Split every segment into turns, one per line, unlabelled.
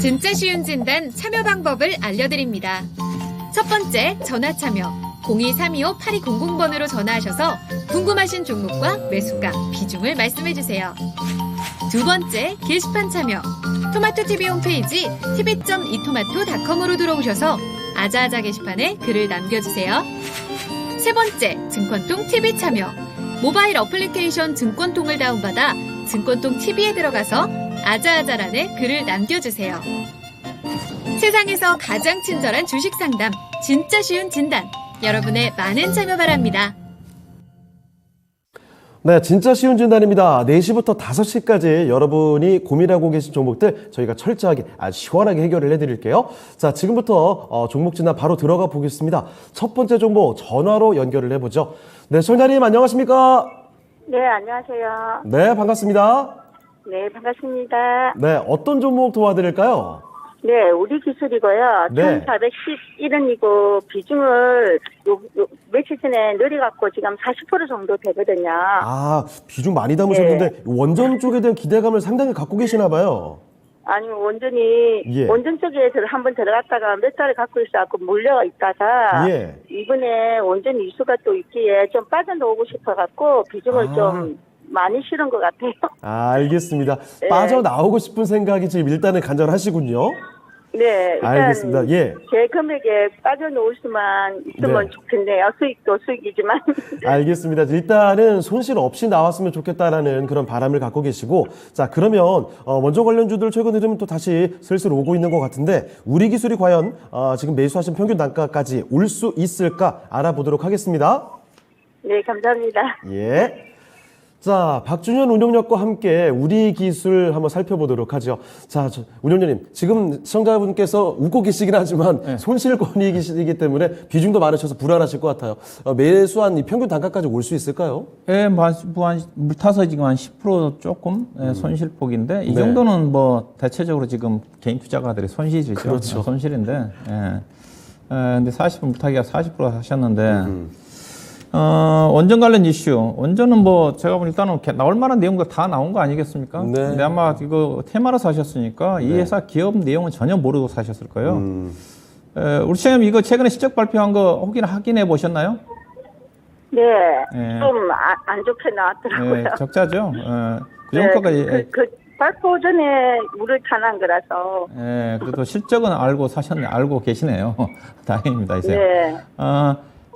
진짜 쉬운 진단 참여 방법을 알려드립니다. 첫 번째, 전화 참여. 02-325-8200번으로 전화하셔서 궁금하신 종목과 매수가, 비중을 말씀해주세요. 두 번째, 게시판 참여. 토마토TV 홈페이지 tv.이토마토.com으로 들어오셔서 아자아자 게시판에 글을 남겨주세요. 세 번째, 증권통 TV 참여. 모바일 어플리케이션 증권통을 다운받아 증권통 TV에 들어가서 아자아자란에 글을 남겨주세요. 세상에서 가장 친절한 주식 상담, 진짜 쉬운 진단. 여러분의 많은 참여 바랍니다.
네, 진짜 쉬운 진단입니다. 4시부터 5시까지 여러분이 고민하고 계신 종목들 저희가 철저하게 아주 시원하게 해결을 해드릴게요. 자, 지금부터 종목 진단 바로 들어가 보겠습니다. 첫 번째 종목 전화로 연결을 해보죠. 네, 시청자님 안녕하십니까?
네, 안녕하세요.
네, 반갑습니다.
네, 반갑습니다.
네, 어떤 종목 도와드릴까요?
네, 우리 기술이고요.
네.
1411원이고 비중을 며칠 전에 늘려갖고 지금 40% 정도 되거든요.
아, 비중 많이 담으셨는데 원전 쪽에 대한 기대감을 상당히 갖고 계시나 봐요.
아니, 원전 쪽에 한번 들어갔다가 몇 달을 갖고 있어갖고 물려가 있다가 이번에 원전 이슈가 또 있기에 좀 빠져나오고 싶어갖고 비중을 좀 많이 실은 것 같아요.
아, 알겠습니다. 빠져나오고 싶은 생각이 지금 일단은 간절하시군요.
네, 일단
알겠습니다. 예.
제 금액에 빠져놓을 수만 있으면 좋겠네요. 수익도 수익이지만.
알겠습니다. 일단은 손실 없이 나왔으면 좋겠다라는 그런 바람을 갖고 계시고, 자, 그러면 원전 관련주들 최근 흐름은 또 다시 슬슬 오고 있는 것 같은데 우리 기술이 과연 지금 매수하신 평균 단가까지 올 수 있을까 알아보도록 하겠습니다.
네, 감사합니다.
예. 자, 박준현 운영력과 함께 우리 기술 한번 살펴보도록 하죠. 자, 운영자님, 지금 시청자분께서 웃고 계시긴 하지만 손실권이시기 때문에 비중도 많으셔서 불안하실 것 같아요. 매수한 이 평균 단가까지 올 수 있을까요?
예, 물타서 지금 한 10% 조금 손실폭인데 이 정도는 뭐 대체적으로 지금 개인 투자가들의 손실이죠.
그렇죠.
손실인데. 근데 40% 물타기가 40% 하셨는데. 원전 관련 이슈. 원전은 뭐 제가 보면 일단은 나올 만한 내용도 다 나온 거 아니겠습니까?
네.
근데 아마 이거 테마로 사셨으니까 이 회사 기업 내용은 전혀 모르고 사셨을 거예요. 우리 시장님 이거 최근에 실적 발표한 거 혹시 확인해 보셨나요?
네, 좀 안 좋게 나왔더라고요.
네, 적자죠. 그 정도까지.
그 발표 전에 물을 타난 거라서.
예, 그래도 실적은 알고 계시네요. 다행입니다, 이제.
네.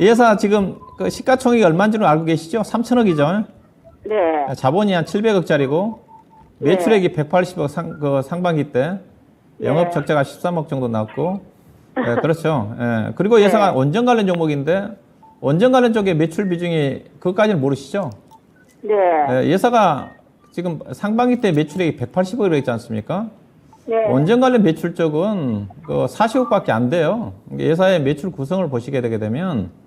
이 회사 지금 그 시가총액이 얼마인지는 알고 계시죠? 3천억이죠?
네.
자본이 한 700억짜리고, 매출액이 180억 상반기 때, 영업 적자가 13억 정도 나왔고, 그렇죠. 그리고 이 회사가 원전 관련 종목인데, 원전 관련 쪽에 매출 비중이, 그것까지는 모르시죠?
네.
이 회사가 지금 상반기 때 매출액이 180억이라고 했지 않습니까?
네.
원전 관련 매출 쪽은 그 40억밖에 안 돼요. 이 회사의 매출 구성을 보시게 되게 되면,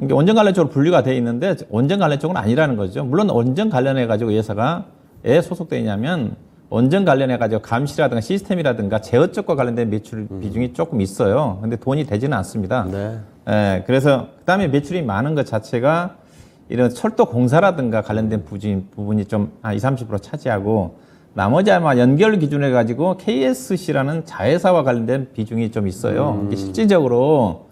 원전 관련 쪽으로 분류가 되어 있는데 원전 관련 쪽은 아니라는 거죠. 물론 원전 관련해 가지고 이 회사가 왜 소속되어 있냐면 원전 관련해 가지고 감시라든가 시스템이라든가 제어 쪽과 관련된 매출 비중이 조금 있어요. 근데 돈이 되지는 않습니다.
네.
그래서 그다음에 매출이 많은 것 자체가 이런 철도 공사라든가 관련된 부분이 좀 한 20-30% 차지하고 나머지 아마 연결 기준을 가지고 KSC라는 자회사와 관련된 비중이 좀 있어요. 이게 실질적으로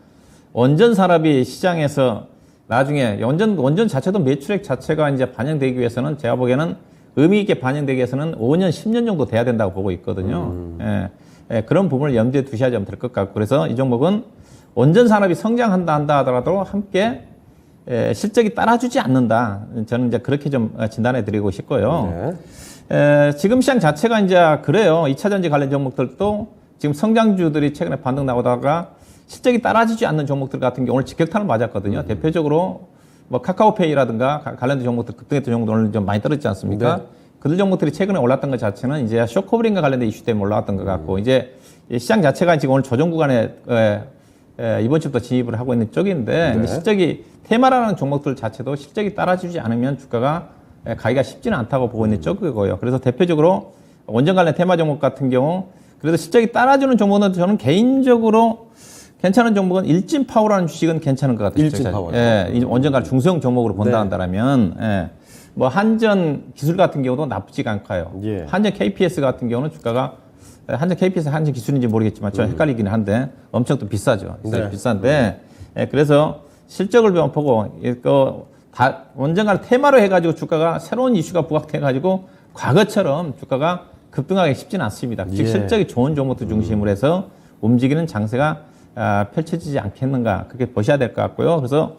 원전 산업이 시장에서 나중에 원전 자체도 매출액 자체가 이제 반영되기 위해서는 제가 보기에는 의미 있게 반영되기 위해서는 5년, 10년 정도 돼야 된다고 보고 있거든요. 그런 부분을 염두에 두셔야 될 것 같고 그래서 이 종목은 원전 산업이 성장한다 하더라도 함께 실적이 따라주지 않는다. 저는 이제 그렇게 좀 진단해 드리고 싶고요. 지금 시장 자체가 이제 그래요. 2차 전지 관련 종목들도 지금 성장주들이 최근에 반등 나오다가 실적이 따라지지 않는 종목들 같은 경우 오늘 직격탄을 맞았거든요. 대표적으로 뭐 카카오페이라든가 관련된 종목들 급등했던 종목들 오늘 좀 많이 떨어지지 않습니까? 그들 종목들이 최근에 올랐던 것 자체는 이제 쇼커버링과 관련된 이슈 때문에 올라왔던 것 같고 이제 시장 자체가 지금 오늘 조정 구간에 이번 주부터 진입을 하고 있는 쪽인데 이제 실적이 테마라는 종목들 자체도 실적이 따라주지 않으면 주가가 가기가 쉽지는 않다고 보고 있는 쪽이고요. 그래서 대표적으로 원전 관련 테마 종목 같은 경우 그래도 실적이 따라주는 종목은 저는 개인적으로 괜찮은 종목은 일진파워라는 주식은 괜찮은 것 같아요.
일진파워.
원전 관련 중소형 종목으로 본다 한다면 뭐 한전 기술 같은 경우도 나쁘지가 않고요. 한전 KPS 같은 경우는 주가가 한전 KPS 한전 기술인지 모르겠지만 저 헷갈리긴 한데 엄청 또 비싸죠.
네.
비싼데 예, 그래서 실적을 보고 다 언젠가 테마로 해가지고 주가가 새로운 이슈가 부각돼가지고 과거처럼 주가가 급등하기 쉽지는 않습니다. 즉 실적이 좋은 종목들 중심으로 해서 움직이는 장세가 펼쳐지지 않겠는가 그렇게 보셔야 될 것 같고요. 그래서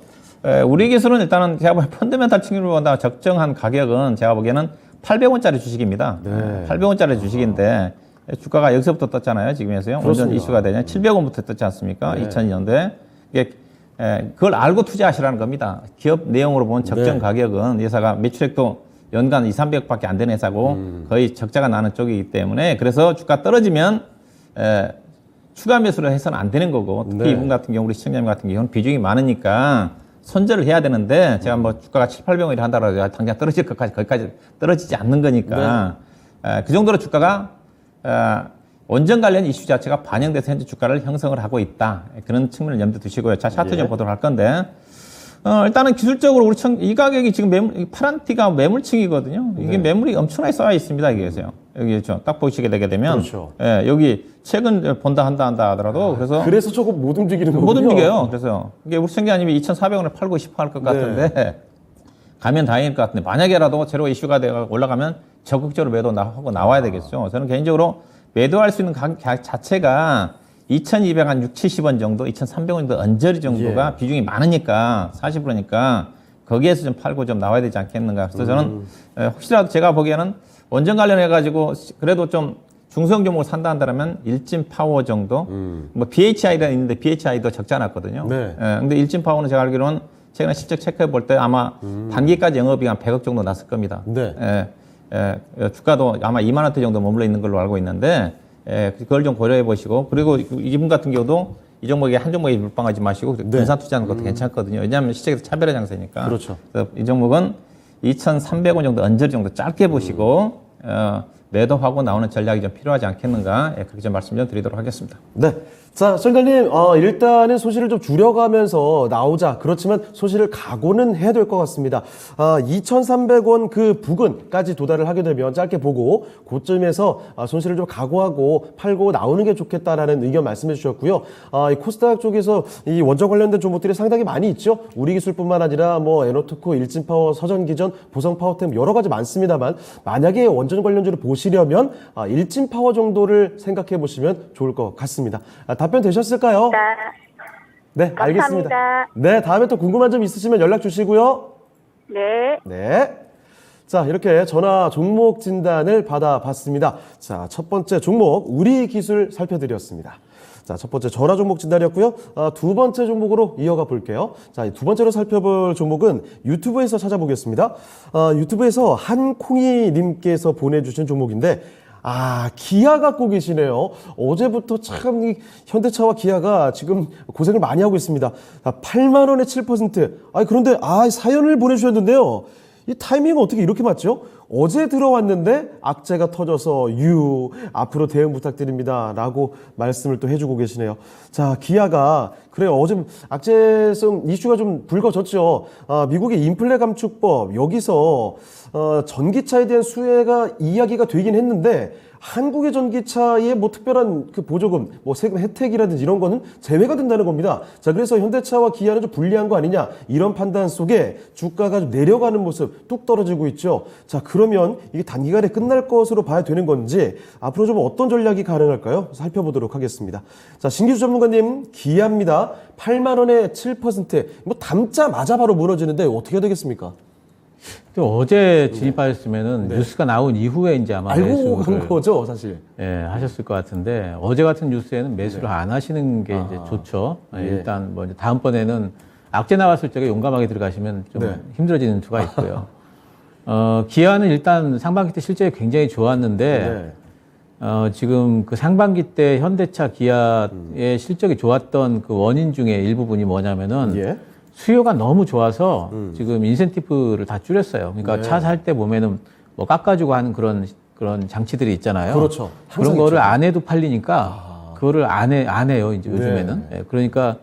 우리 기술은 일단은 제가 보기엔 펀더멘탈 측면으로 본다 적정한 가격은 제가 보기에는 800원짜리 주식입니다.
네.
800원짜리 주식인데 주가가 여기서부터 떴잖아요. 지금에서요. 완전 이슈가 되냐. 700원부터 떴지 않습니까?
네.
2002년도에. 이게 그걸 알고 투자하시라는 겁니다. 기업 내용으로 보면 적정
네.
가격은 회사가 매출액도 연간 200~300밖에 안 되는 회사고 거의 적자가 나는 쪽이기 때문에 그래서 주가 떨어지면 추가 매수를 해서는 안 되는 거고 특히
네.
이분 같은 경우 우리 시청자님 같은 경우는 비중이 많으니까 손절을 해야 되는데 제가 뭐 주가가 700~800원이라 한다고 당장 떨어질 것까지 거기까지 떨어지지 않는 거니까 그 정도로 주가가 원전 관련 이슈 자체가 반영돼서 현재 주가를 형성을 하고 있다. 그런 측면을 염두에 두시고요. 자, 차트 좀 보도록 할 건데 일단은 기술적으로 우리 이 가격이 지금 파란 티가 매물층이거든요. 이게 매물이 엄청나게 쌓여 있습니다. 여기에서요. 여기 딱 보시게 되게 되면
그렇죠.
예, 여기 최근 본다 한다 하더라도
그래서 조금 못 움직이는 거군요.
못 움직여요. 그래서 이게 우리 시청자님이 2,400원을 팔고 싶어 할 것 같은데 가면 다행일 것 같은데 만약에라도 새로 이슈가 되어 올라가면 적극적으로 매도하고 나와야 되겠죠. 저는 개인적으로 매도할 수 있는 가격 자체가 2,260원 정도, 2,300원 정도 언저리 정도가 비중이 많으니까 40%니까 거기에서 좀 팔고 좀 나와야 되지 않겠는가. 그래서 저는 혹시라도 제가 보기에는 원전 관련해 가지고 그래도 좀 중소형 종목을 산다 한다면 일진 파워 정도, 뭐 BHI가 있는데 BHI도 적자 났거든요.
네.
근데 일진 파워는 제가 알기로는 최근에 실적 체크해 볼 때 아마 단기까지 영업이 한 100억 정도 났을 겁니다.
네.
주가도 아마 2만 원대 정도 머물러 있는 걸로 알고 있는데 그걸 좀 고려해 보시고 그리고 이분 같은 경우도 이 종목에 한 종목에 물방하지 마시고 분산 투자하는 것도 괜찮거든요. 왜냐하면 시장에서 차별화 장세니까.
그렇죠.
그래서 이 종목은 2,300원 정도 언저리 정도 짧게 보시고 매도하고 나오는 전략이 좀 필요하지 않겠는가 그렇게 좀 말씀 좀 드리도록 하겠습니다.
네. 자, 시청자님, 일단은 소실을 좀 줄여가면서 나오자. 그렇지만 소실을 각오는 해야 될 것 같습니다. 2,300원 그 부근까지 도달을 하게 되면 짧게 보고 고점에서 손실을 좀 각오하고 팔고 나오는 게 좋겠다라는 의견 말씀해 주셨고요. 이 코스닥 쪽에서 이 원전 관련된 종목들이 상당히 많이 있죠. 우리기술뿐만 아니라 뭐 에너트코, 일진파워, 서전기전, 보성파워템 여러 가지 많습니다만 만약에 원전 관련주를 보시려면 일진파워 정도를 생각해 보시면 좋을 것 같습니다. 답변 되셨을까요? 네,
감사합니다.
알겠습니다. 네, 다음에 또 궁금한 점 있으시면 연락 주시고요.
네.
네. 자, 이렇게 전화 종목 진단을 받아봤습니다. 자, 첫 번째 종목, 우리 기술 살펴드렸습니다. 자, 첫 번째 전화 종목 진단이었고요. 두 번째 종목으로 이어가 볼게요. 자, 두 번째로 살펴볼 종목은 유튜브에서 찾아보겠습니다. 유튜브에서 한콩이님께서 보내주신 종목인데, 기아 갖고 계시네요. 어제부터 참 이 현대차와 기아가 지금 고생을 많이 하고 있습니다. 8만 원에 7%. 그런데 사연을 보내주셨는데요. 이 타이밍은 어떻게 이렇게 맞죠? 어제 들어왔는데 악재가 터져서 앞으로 대응 부탁드립니다 라고 말씀을 또 해주고 계시네요. 자, 기아가 그래요. 어제 악재성 이슈가 좀 불거졌죠. 미국의 인플레 감축법 여기서 전기차에 대한 수혜가 이야기가 되긴 했는데 한국의 전기차에 뭐 특별한 그 보조금, 뭐 세금 혜택이라든지 이런 거는 제외가 된다는 겁니다. 자, 그래서 현대차와 기아는 좀 불리한 거 아니냐 이런 판단 속에 주가가 좀 내려가는 모습 뚝 떨어지고 있죠. 자, 그러면 이게 단기간에 끝날 것으로 봐야 되는 건지 앞으로 좀 어떤 전략이 가능할까요? 살펴보도록 하겠습니다. 자, 신기수 전문가님, 기아입니다. 8만 원에 7%. 뭐 담자마자 바로 무너지는데 어떻게 해야 되겠습니까?
어제 진입하셨으면은 뉴스가 나온 이후에 이제 아마
알고 간 거죠, 사실.
하셨을 것 같은데 어제 같은 뉴스에는 매수를 안 하시는 게 이제 좋죠. 일단 뭐 이제 다음번에는 악재 나왔을 적에 용감하게 들어가시면 좀 힘들어지는 수가 있고요. 기아는 일단 상반기 때 실적이 굉장히 좋았는데 지금 그 상반기 때 현대차 기아의 실적이 좋았던 그 원인 중에 일부분이 뭐냐면은 수요가 너무 좋아서 지금 인센티브를 다 줄였어요. 그러니까 차 살 때 보면은 뭐 깎아주고 하는 그런 장치들이 있잖아요.
그렇죠.
그런 거를 안 해도 팔리니까 그거를 안 해요. 이제 요즘에는. 그러니까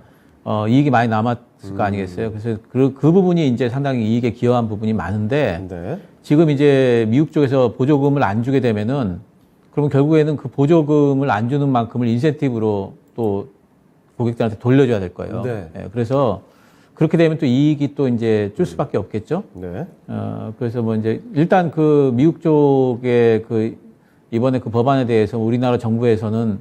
이익이 많이 남았을 거 아니겠어요. 그래서 그 부분이 이제 상당히 이익에 기여한 부분이 많은데 지금 이제 미국 쪽에서 보조금을 안 주게 되면은 그러면 결국에는 그 보조금을 안 주는 만큼을 인센티브로 또 고객들한테 돌려줘야 될 거예요.
네.
예, 그래서 그렇게 되면 또 이익이 또 이제 줄 수밖에 없겠죠.
네.
그래서 뭐 이제 일단 그 미국 쪽에 그 이번에 그 법안에 대해서 우리나라 정부에서는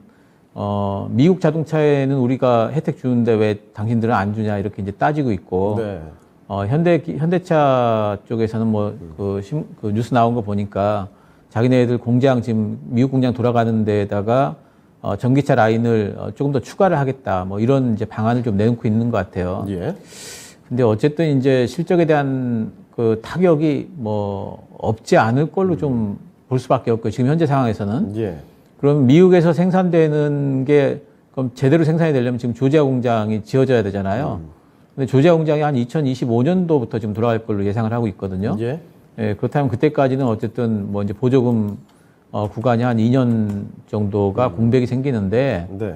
미국 자동차에는 우리가 혜택 주는데 왜 당신들은 안 주냐 이렇게 이제 따지고 있고
네.
현대차 쪽에서는 뭐 그 뉴스 나온 거 보니까 자기네들 공장 지금 미국 공장 돌아가는 데다가 전기차 라인을 조금 더 추가를 하겠다 뭐 이런 이제 방안을 좀 내놓고 있는 것 같아요.
예.
근데 어쨌든 이제 실적에 대한 그 타격이 뭐 없지 않을 걸로 좀 볼 수밖에 없고 지금 현재 상황에서는.
예.
그럼 미국에서 생산되는 게 그럼 제대로 생산이 되려면 지금 조지아 공장이 지어져야 되잖아요. 근데 조지아 공장이 한 2025년도부터 지금 돌아갈 걸로 예상을 하고 있거든요.
예.
예, 그렇다면 그때까지는 어쨌든 뭐 이제 보조금 구간이 한 2년 정도가 공백이 생기는데,
네.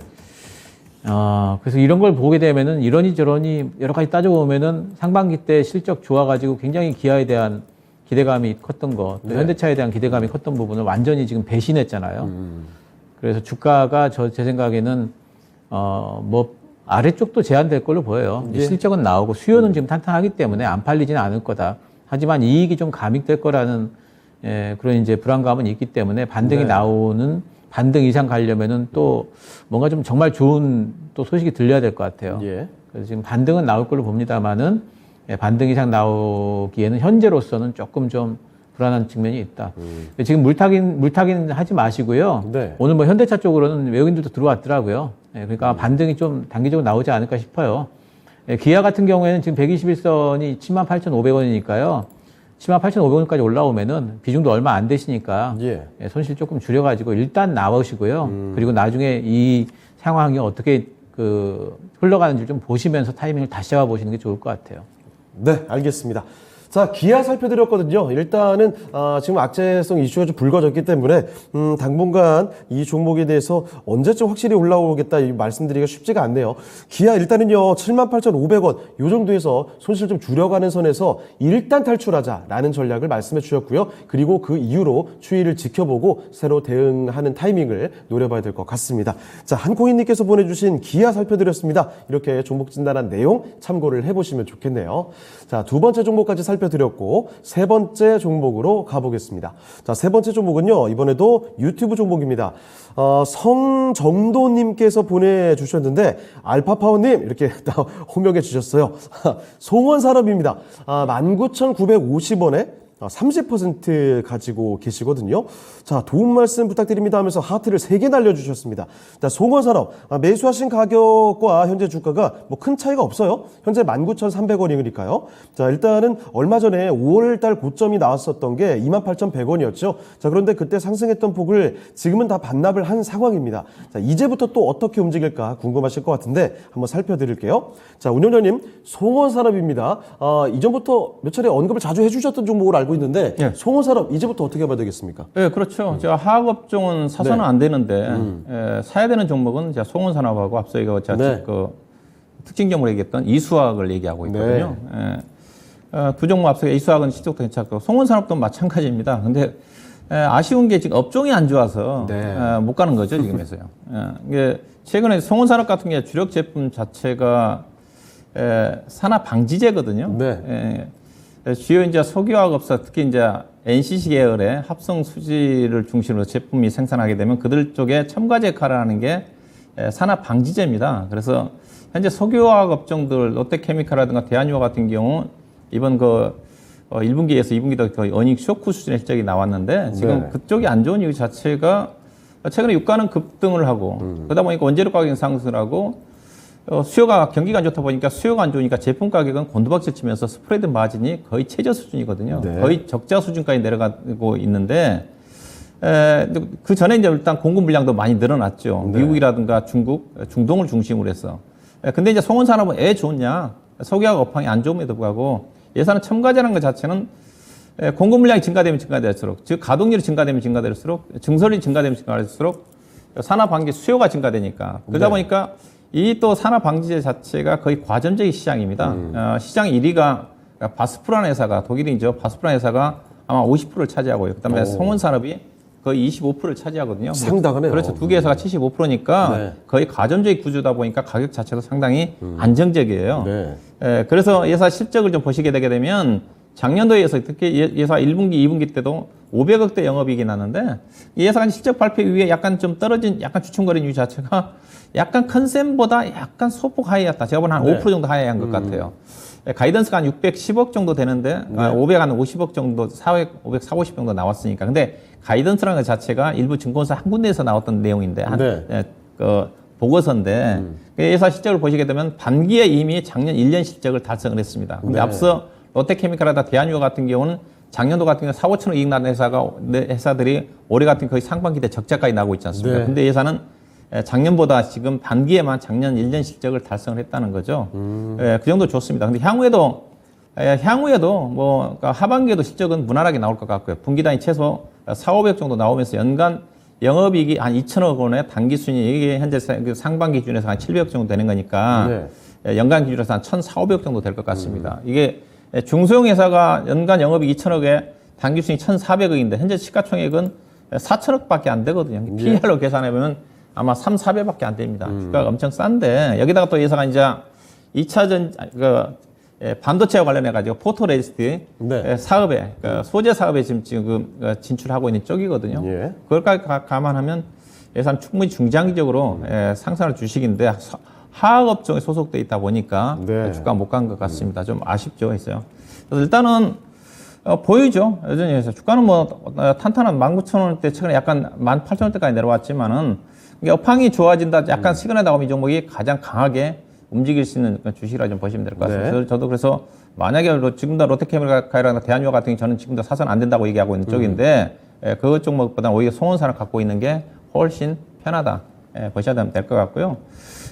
그래서 이런 걸 보게 되면은 이러니 저러니 여러 가지 따져보면은 상반기 때 실적 좋아가지고 굉장히 기아에 대한 기대감이 컸던 거, 또
네.
현대차에 대한 기대감이 컸던 부분을 완전히 지금 배신했잖아요. 그래서 주가가 제 생각에는 뭐 아래쪽도 제한될 걸로 보여요.
예.
실적은 나오고 수요는 지금 탄탄하기 때문에 안 팔리지는 않을 거다. 하지만 이익이 좀 감익될 거라는 그런 이제 불안감은 있기 때문에 반등이
네.
나오는 반등 이상 가려면은 또 뭔가 좀 정말 좋은 또 소식이 들려야 될 것 같아요.
예.
그래서 지금 반등은 나올 걸로 봅니다만은 반등 이상 나오기에는 현재로서는 조금 좀 불안한 측면이 있다. 지금 물타기는 하지 마시고요.
네.
오늘 뭐 현대차 쪽으로는 외국인들도 들어왔더라고요. 그러니까 반등이 좀 단기적으로 나오지 않을까 싶어요. 기아 같은 경우에는 지금 121선이 78,500원이니까요. 78,500원까지 올라오면은 비중도 얼마 안 되시니까
예.
손실 조금 줄여가지고 일단 나오시고요. 그리고 나중에 이 상황이 어떻게 흘러가는지 좀 보시면서 타이밍을 다시 잡아보시는 게 좋을 것 같아요.
네, 알겠습니다. 자, 기아 살펴드렸거든요. 일단은 지금 악재성 이슈가 좀 불거졌기 때문에 당분간 이 종목에 대해서 언제쯤 확실히 올라오겠다 이 말씀드리기가 쉽지가 않네요. 기아 일단은요 78,500원 요 정도에서 손실 좀 줄여가는 선에서 일단 탈출하자라는 전략을 말씀해 주셨고요. 그리고 그 이후로 추이를 지켜보고 새로 대응하는 타이밍을 노려봐야 될 것 같습니다. 자, 한코인님께서 보내주신 기아 살펴드렸습니다. 이렇게 종목 진단한 내용 참고를 해보시면 좋겠네요. 자, 두 번째 종목까지 살펴드렸고 세 번째 종목으로 가보겠습니다. 자, 세 번째 종목은요 이번에도 유튜브 종목입니다. 성정도님께서 보내주셨는데 알파파워님 이렇게 호명해 주셨어요. 송원산업입니다. 19,950원에 30% 가지고 계시거든요. 자, 도움 말씀 부탁드립니다 하면서 하트를 3개 날려주셨습니다. 자, 송원산업 매수하신 가격과 현재 주가가 뭐 큰 차이가 없어요. 현재 19,300원이니까요. 자, 일단은 얼마 전에 5월달 고점이 나왔었던 게 28,100원이었죠. 자, 그런데 그때 상승했던 폭을 지금은 다 반납을 한 상황입니다. 자, 이제부터 또 어떻게 움직일까 궁금하실 것 같은데 한번 살펴드릴게요. 자, 운영자님 송원산업입니다. 이전부터 몇 차례 언급을 자주 해주셨던 종목을 알고 있는데
예.
송원산업 이제부터 어떻게 봐야 되겠습니까?
네, 그렇죠. 제가 하학업종은 사서는
네.
안 되는데 사야 되는 종목은 제가 송원산업하고 앞서 이거 제가
네.
그 특징적으로 얘기했던 이수학을 얘기하고 있거든요. 두 종목 앞서 이수학은 실적도 괜찮고 송원산업도 마찬가지입니다. 근데 아쉬운 게 지금 업종이 안 좋아서
네.
못 가는 거죠 지금에서요. 이게 최근에 송원산업 같은 게 주력 제품 자체가 산화 방지제거든요.
네.
주요 이제 석유화학업사 특히 이제 NCC 계열의 합성 수지를 중심으로 제품이 생산하게 되면 그들 쪽에 첨가제 역할을 하는 게 산화 방지제입니다. 그래서 현재 석유화학 업종들 롯데케미칼이라든가 대한유화 같은 경우 이번 1분기에서 2분기도 거의 어닝 쇼크 수준의 실적이 나왔는데 지금
네.
그쪽이 안 좋은 이유 자체가 최근에 유가는 급등을 하고 그러다 보니까 원재료 가격이 상승을 하고 경기가 안 좋다 보니까 수요가 안 좋으니까 제품 가격은 곤두박질 치면서 스프레드 마진이 거의 최저 수준이거든요.
네.
거의 적자 수준까지 내려가고 있는데 그 전에 이제 일단 공급 물량도 많이 늘어났죠.
네.
미국이라든가 중국, 중동을 중심으로 해서. 근데 이제 송원산업은 좋냐? 석유화학 업황이 안 좋음에도 불구하고 예산은 첨가제라는 것 자체는 공급 물량이 증가되면 증가될수록 즉 가동률이 증가되면 증가될수록 증설이 증가되면 증가될수록 산업 방기 수요가 증가되니까 그러다
네.
보니까 이 또 산업 방지제 자체가 거의 과점적인 시장입니다. 시장 1위가 바스프란 회사가 독일이죠. 바스프란 회사가 아마 50%를 차지하고 있고 그다음에 송원산업이 거의 25%를 차지하거든요.
상당하네요.
그렇죠. 두 개 회사가 75%니까
네.
거의 가점주의 구조다 보니까 가격 자체도 상당히 안정적이에요.
네.
그래서 회사 실적을 좀 보시게 되게 되면 작년도에서 특히 회사 1분기, 2분기 때도 500억대 영업이익이 났는데 이 회사가 실적 발표 이후에 약간 좀 떨어진 약간 주춤거리는 이유 자체가 약간 컨센보다 약간 소폭 하이였다. 제가 보는 한 5% 정도 하이한 것 같아요. 가이던스가 한 610억 정도 되는데 550억 정도, 540, 정도 나왔으니까. 근데 가이던스라는 것 자체가 일부 증권사 한 군데에서 나왔던 내용인데 보고서인데 회사 실적을 보시게 되면 반기에 이미 작년 1년 실적을 달성을 했습니다. 근데 앞서 롯데케미칼이나 대한유가 같은 경우는 작년도 같은 경우 4, 5천억 이익 나는 회사들이 올해 같은 거의 상반기 때 적자까지 나고 있지 않습니까?
네.
근데 회사는 작년보다 지금 반기에만 작년 1년 실적을 달성을 했다는 거죠. 그 정도 좋습니다. 근데 향후에도 뭐 그러니까 하반기에도 실적은 무난하게 나올 것 같고요. 분기 단위 최소 4, 500 정도 나오면서 연간 영업이익이 한 2천억 원의 단기 순이 이게 현재 상반기 기준에서 한 700억 정도 되는 거니까 연간 기준에서 한 1,400억 정도 될 것 같습니다. 이게 중소형 회사가 연간 영업이익 2천억에 단기 순이 1,400억인데 현재 시가총액은 4천억밖에 안 되거든요. PER로 계산해보면 아마 3, 4배밖에 안 됩니다. 주가가 엄청 싼데 여기다가 또 회사가 이제 2차전 반도체와 관련해가지고 포토레지스트 사업에 소재 사업에 지금 진출하고 있는 쪽이거든요. 그걸까지 감안하면 예산 충분히 중장기적으로 상승할 주식인데 화학업종에 소속돼 있다 보니까 주가 못 간 것 같습니다. 좀 아쉽죠, 했어요. 그래서 일단은 보이죠. 여전히 해서 주가는 뭐 탄탄한 19,000원대 최근에 약간 18,000원대까지 내려왔지만은 이게 업황이 좋아진다, 약간 시그널 나오면 이 종목이 가장 강하게 움직일 수 있는 주식이라 좀 보시면 될 것 같습니다. 저도 그래서 만약에 지금도 롯데케미칼이나 대한유화 같은 경우 저는 지금도 사선 안 된다고 얘기하고 있는 쪽인데 그 종목보다 오히려 송원산을 갖고 있는 게 훨씬 편하다. 보셔야 될 것 같고요.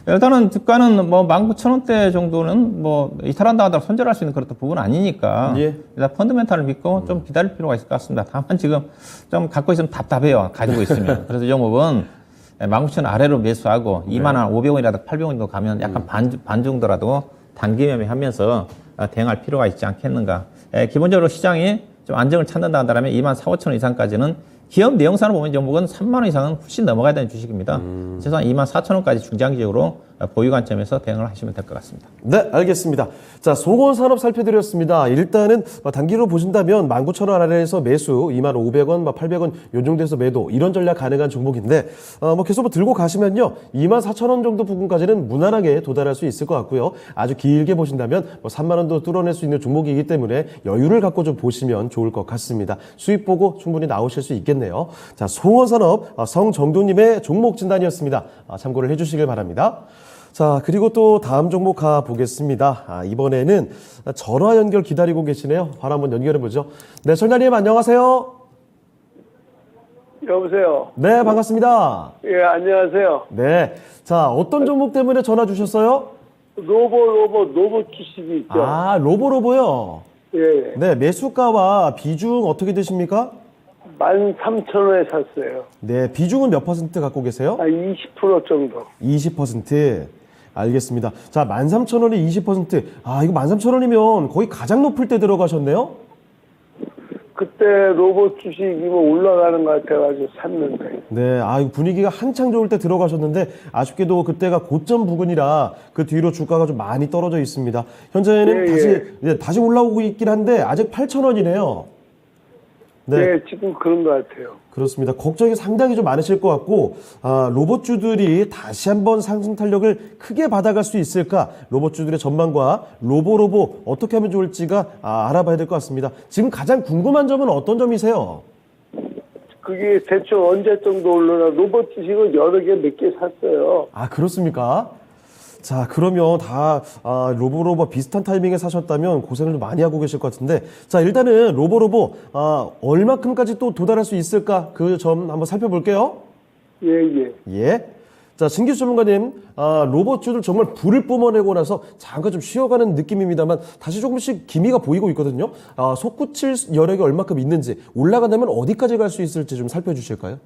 일단은 주가는 뭐 19,000원대 정도는 뭐 이탈한다 하더라도 손절할 수 있는 그런 부분은 아니니까 일단 펀드멘탈을 믿고 좀 기다릴 필요가 있을 것 같습니다. 다만 지금 좀 갖고 있으면 답답해요. 가지고 있으면. 그래서 이 종목은 19,000원 아래로 매수하고 25,500원이라도 800원 정도 가면 약간 반 정도라도 단기 매매하면서 대응할 필요가 있지 않겠는가. 기본적으로 시장이 좀 안정을 찾는다 한다면 24,500원 이상까지는 기업 내용사를 보면 종목은 3만 원 이상은 훨씬 넘어가야 되는 주식입니다. 최소한 24,000원까지 중장기적으로 보유 관점에서 대응을 하시면 될 것 같습니다.
네, 알겠습니다. 자, 송원산업 살펴드렸습니다. 일단은 단기로 보신다면 19,000원 아래에서 매수, 25,500원, 800원 요 정도에서 매도 이런 전략 가능한 종목인데 뭐 계속 들고 가시면요 24,000원 정도 부근까지는 무난하게 도달할 수 있을 것 같고요. 아주 길게 보신다면 뭐 3만 원도 뚫어낼 수 있는 종목이기 때문에 여유를 갖고 좀 보시면 좋을 것 같습니다. 수익 보고 충분히 나오실 수 있겠네요. 자, 송원산업 성정도님의 종목 진단이었습니다. 참고를 해주시길 바랍니다. 자, 그리고 또 다음 종목 가보겠습니다. 이번에는 전화 연결 기다리고 계시네요. 바로 한번 연결해보죠. 네, 설날님 안녕하세요.
여보세요.
네, 반갑습니다.
예, 안녕하세요.
네. 자, 어떤 종목 때문에 전화 주셨어요?
로봇 주식이 있죠.
아, 로보로보요?
예.
네, 매수가와 비중 어떻게 되십니까?
13,000원에 샀어요.
네, 비중은 몇 퍼센트 갖고 계세요?
20% 정도.
20%. 알겠습니다. 자, 13,000원에 20%. 아, 이거 13,000원이면 거의 가장 높을 때 들어가셨네요?
그때 로봇 주식이 뭐 올라가는 것 같아가지고 샀는데.
네, 아, 이거 분위기가 한창 좋을 때 들어가셨는데 아쉽게도 그때가 고점 부근이라 그 뒤로 주가가 좀 많이 떨어져 있습니다. 현재는 다시 올라오고 있긴 한데 아직 8,000원이네요.
네, 지금 그런 것 같아요.
그렇습니다. 걱정이 상당히 좀 많으실 것 같고 로봇주들이 다시 한번 상승 탄력을 크게 받아갈 수 있을까? 로봇주들의 전망과 로보로보 어떻게 하면 좋을지가 알아봐야 될 것 같습니다. 지금 가장 궁금한 점은 어떤 점이세요?
그게 대충 언제 정도 올라나 로봇 주식은 여러 개 몇 개 샀어요.
아, 그렇습니까? 자, 그러면 다 로보로보 비슷한 타이밍에 사셨다면 고생을 좀 많이 하고 계실 것 같은데, 자, 일단은 로보로보 얼마큼까지 또 도달할 수 있을까? 그 점 한번 살펴볼게요. 예. 자, 신기수 전문가님, 로봇주들 정말 불을 뿜어내고 나서 잠깐 좀 쉬어가는 느낌입니다만 다시 조금씩 기미가 보이고 있거든요. 솟구칠 여력이 얼마큼 있는지, 올라간다면 어디까지 갈 수 있을지 좀 살펴주실까요?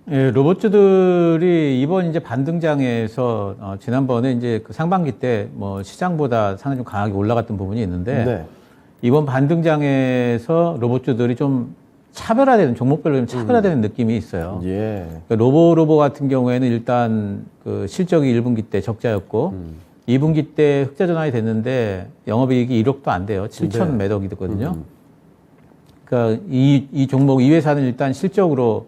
예, 로봇주들이 이번 이제 반등장에서 지난번에 이제 그 상반기 때 뭐 시장보다 상당히 좀 강하게 올라갔던 부분이 있는데 이번 반등장에서 로봇주들이 좀 차별화되는 종목별로 좀 차별화되는 느낌이 있어요.
예.
그러니까 로보 같은 경우에는 일단 그 실적이 1분기 때 적자였고 2분기 때 흑자 전환이 됐는데 영업이익이 1억도 안 돼요. 7천
네.
몇 억이 됐거든요. 그러니까 이 종목 이 회사는 일단 실적으로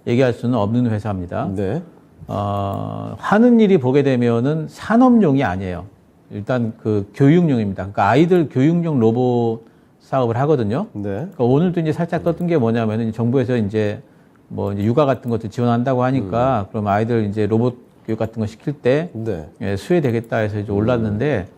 얘기할 수는 없는 회사입니다.
네.
하는 일이 보게 되면은 산업용이 아니에요. 일단 그 교육용입니다. 그러니까 아이들 교육용 로봇 사업을 하거든요.
네.
그러니까 오늘도 이제 살짝 떴던 게 뭐냐면은 정부에서 이제 뭐 이제 육아 같은 것도 지원한다고 하니까 그럼 아이들 이제 로봇 교육 같은 거 시킬 때
네.
예, 수혜되겠다 해서 이제 올랐는데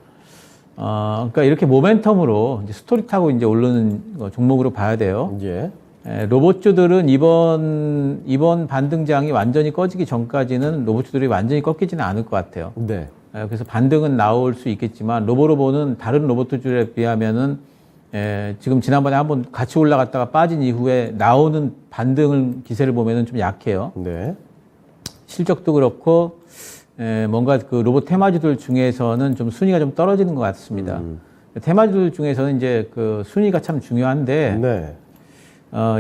그러니까 이렇게 모멘텀으로 이제 스토리 타고 이제 오르는 종목으로 봐야 돼요.
예.
예, 로봇주들은 이번 반등장이 완전히 꺼지기 전까지는 로봇주들이 완전히 꺾이지는 않을 것 같아요.
네.
예, 그래서 반등은 나올 수 있겠지만 로보로보는 다른 로봇주들에 비하면은 지금 지난번에 한번 같이 올라갔다가 빠진 이후에 나오는 반등을 기세를 보면은 좀 약해요.
네.
실적도 그렇고 뭔가 그 로봇 테마주들 중에서는 좀 순위가 좀 떨어지는 것 같습니다. 테마주들 중에서는 이제 그 순위가 참 중요한데
네.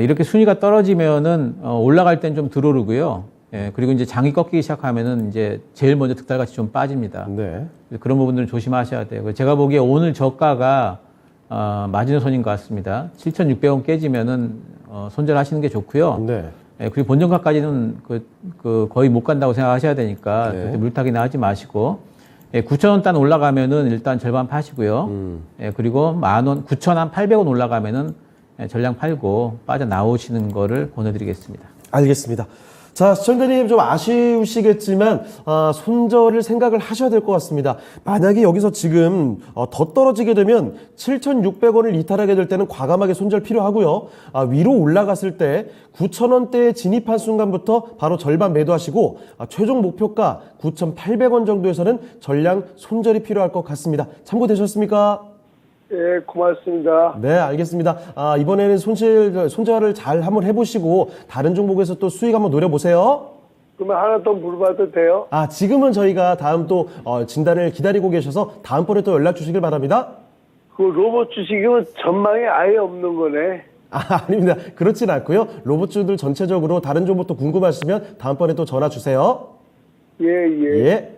이렇게 순위가 떨어지면은 올라갈 땐 좀 들어오르고요. 예, 그리고 이제 장이 꺾이기 시작하면은 이제 제일 먼저 득달같이 좀 빠집니다.
네.
그런 부분들을 조심하셔야 돼요. 제가 보기에 오늘 저가가 마지노선인 것 같습니다. 7,600원 깨지면은 손절하시는 게 좋고요.
네.
예, 그리고 본전가까지는 거의 못 간다고 생각하셔야 되니까
네.
그렇게 물타기나 하지 마시고 9,000원 단 올라가면은 일단 절반 파시고요. 예, 그리고 10,000원, 9,800원 올라가면은 전량 팔고 빠져나오시는 거를 권해드리겠습니다.
알겠습니다. 자, 시청자님 좀 아쉬우시겠지만 손절을 생각을 하셔야 될 것 같습니다. 만약에 여기서 지금 더 떨어지게 되면 7,600원을 이탈하게 될 때는 과감하게 손절 필요하고요. 위로 올라갔을 때 9,000원대에 진입한 순간부터 바로 절반 매도하시고 최종 목표가 9,800원 정도에서는 전량 손절이 필요할 것 같습니다. 참고되셨습니까?
예, 고맙습니다.
네, 알겠습니다. 이번에는 손절을 잘 한번 해보시고 다른 종목에서 또 수익 한번 노려보세요.
그러면 하나 더 물어봐도 돼요?
지금은 저희가 다음 또 진단을 기다리고 계셔서 다음번에 또 연락 주시길 바랍니다.
그 로봇 주식은 전망이 아예 없는 거네.
아닙니다. 그렇진 않고요. 로봇주들 전체적으로 다른 종목도 궁금하시면 다음번에 또 전화 주세요.
예, 예.
예.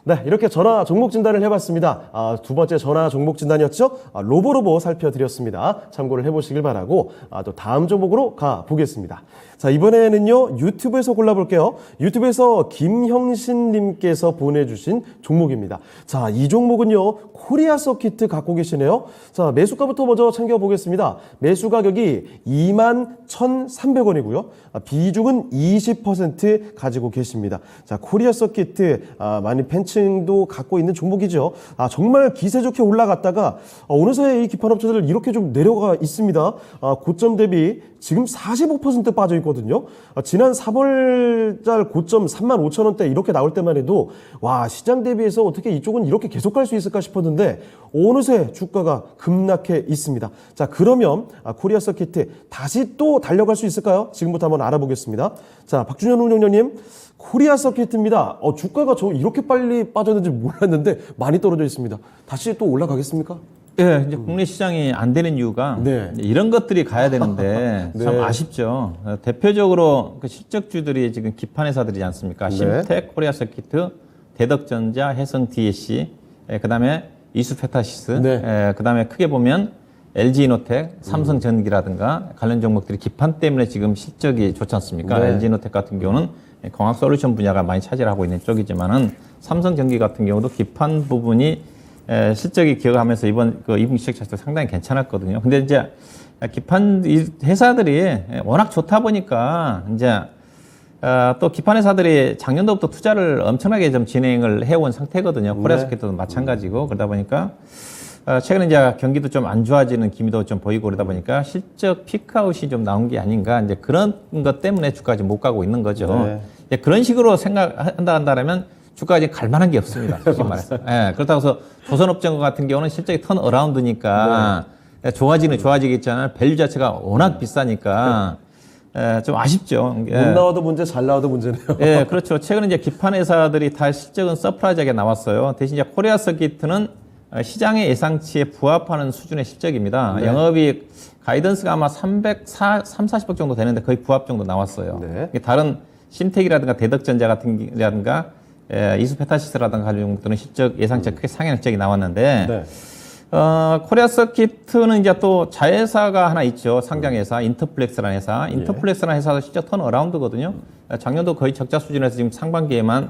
네, 이렇게 전화 종목 진단을 해봤습니다. 두 번째 전화 종목 진단이었죠. 로보로보 살펴드렸습니다. 참고를 해보시길 바라고 또 다음 종목으로 가보겠습니다. 자, 이번에는요 유튜브에서 골라볼게요. 유튜브에서 김형신님께서 보내주신 종목입니다. 자, 이 종목은요 코리아 서키트 갖고 계시네요. 자, 매수가부터 먼저 챙겨보겠습니다. 매수 가격이 21,300원이고요. 비중은 20% 가지고 계십니다. 자, 코리아 서키트 많이 팬층도 갖고 있는 종목이죠. 정말 기세 좋게 올라갔다가 어느새 이 기판업체들 이렇게 좀 내려가 있습니다. 고점 대비 지금 45% 빠져 있거든요. 지난 3월달 고점 35,000원대 이렇게 나올 때만 해도 와, 시장 대비해서 어떻게 이쪽은 이렇게 계속 갈 수 있을까 싶었는데 어느새 주가가 급락해 있습니다. 자, 그러면 코리아 서키트 다시 또 달려갈 수 있을까요? 지금부터 한번 알아보겠습니다. 자, 박준현 운영자님, 코리아 서키트입니다. 주가가 저 이렇게 빨리 빠졌는지 몰랐는데 많이 떨어져 있습니다. 다시 또 올라가겠습니까?
예, 이제 국내 시장이 안 되는 이유가
네.
이런 것들이 가야 되는데
네.
참 아쉽죠. 대표적으로 그 실적주들이 지금 기판 회사들이지 않습니까?
네.
심텍, 코리아 서키트, 대덕전자, 해성 DSC, 그다음에 이수페타시스,
네.
그다음에 크게 보면 LG이노텍, 삼성전기라든가 관련 종목들이 기판 때문에 지금 실적이 좋지 않습니까?
네.
LG이노텍 같은 경우는 광학 솔루션 분야가 많이 차지하고 있는 쪽이지만은 삼성전기 같은 경우도 기판 부분이 실적이 기여하면서 이번 그 2분기 실적 자체도 상당히 괜찮았거든요. 근데 이제 기판 회사들이 워낙 좋다 보니까 이제 또 기판 회사들이 작년도부터 투자를 엄청나게 좀 진행을 해온 상태거든요. 코리아 서키트도 마찬가지고 그러다 보니까 최근에 이제 경기도 좀 안 좋아지는 기미도 좀 보이고 그러다 보니까 실적 피크아웃이 좀 나온 게 아닌가 이제 그런 것 때문에 주가가 지금 못 가고 있는 거죠.
네.
이제 그런 식으로 생각한다면 주가가 지금 갈 만한 게 없습니다. 솔직히 말해서. 예, 그렇다고 해서 조선업종 같은 경우는 실적이 턴 어라운드니까 좋아지겠잖아요. 밸류 자체가 워낙 비싸니까 좀 아쉽죠.
못 나와도 문제, 잘 나와도 문제네요.
예, 그렇죠. 최근에 이제 기판 회사들이 다 실적은 서프라이즈하게 나왔어요. 대신 이제 코리아 서키트는 시장의 예상치에 부합하는 수준의 실적입니다.
네.
영업이익 가이던스가 아마 340억 정도 되는데 거의 부합 정도 나왔어요.
네.
다른 심텍이라든가 대덕전자 같은라든가 이수페타시스라든가 가지고 것들은 실적 예상치가 크게 상향 실적이 나왔는데
네.
코리아 서킷은 이제 또 자회사가 하나 있죠. 상장회사 인터플렉스라는 회사. 인터플렉스라는 회사도 실적 턴어라운드거든요. 작년도 거의 적자 수준에서 지금 상반기에만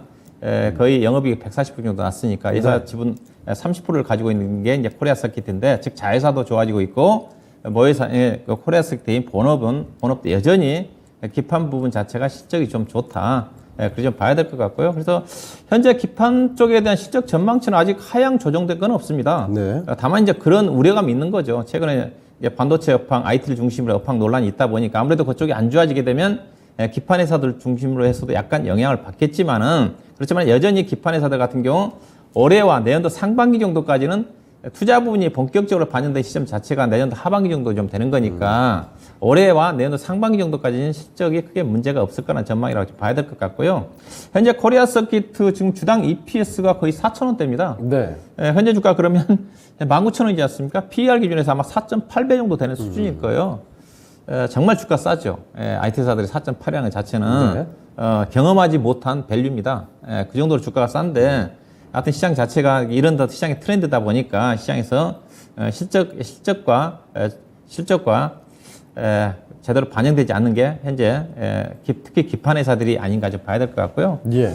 거의 영업이익 140억 정도 났으니까 회사 지분 30%를 가지고 있는 게 이제 코리아 서킷인데, 즉 자회사도 좋아지고 있고 모회사의 코리아 서킷의 본업도 여전히 기판 부분 자체가 실적이 좀 좋다. 그렇게 좀 봐야 될 것 같고요. 그래서 현재 기판 쪽에 대한 실적 전망치는 아직 하향 조정된 건 없습니다.
네.
다만 이제 그런 우려감이 있는 거죠. 최근에 이제 반도체 업황, IT를 중심으로 업황 논란이 있다 보니까 아무래도 그쪽이 안 좋아지게 되면 기판 회사들 중심으로 해서도 약간 영향을 받겠지만은, 그렇지만 여전히 기판 회사들 같은 경우 올해와 내년도 상반기 정도까지는 투자 부분이 본격적으로 반영된 시점 자체가 내년도 하반기 정도 좀 되는 거니까 올해와 내년도 상반기 정도까지는 실적이 크게 문제가 없을 거라는 전망이라고 좀 봐야 될 것 같고요. 현재 코리아 서킷 지금 주당 EPS가 거의 4,000원대입니다.
네.
현재 주가 그러면 19,000원이지 않습니까? PER 기준에서 아마 4.8배 정도 되는 수준일 거예요. 정말 주가 싸죠. IT사들이 4.8이라는 자체는
네.
경험하지 못한 밸류입니다. 그 정도로 주가가 싼데, 하여튼 시장 자체가 이런 시장의 트렌드다 보니까 시장에서 실적과 제대로 반영되지 않는 게 현재 특히 기판 회사들이 아닌가 좀 봐야 될 것 같고요.
예.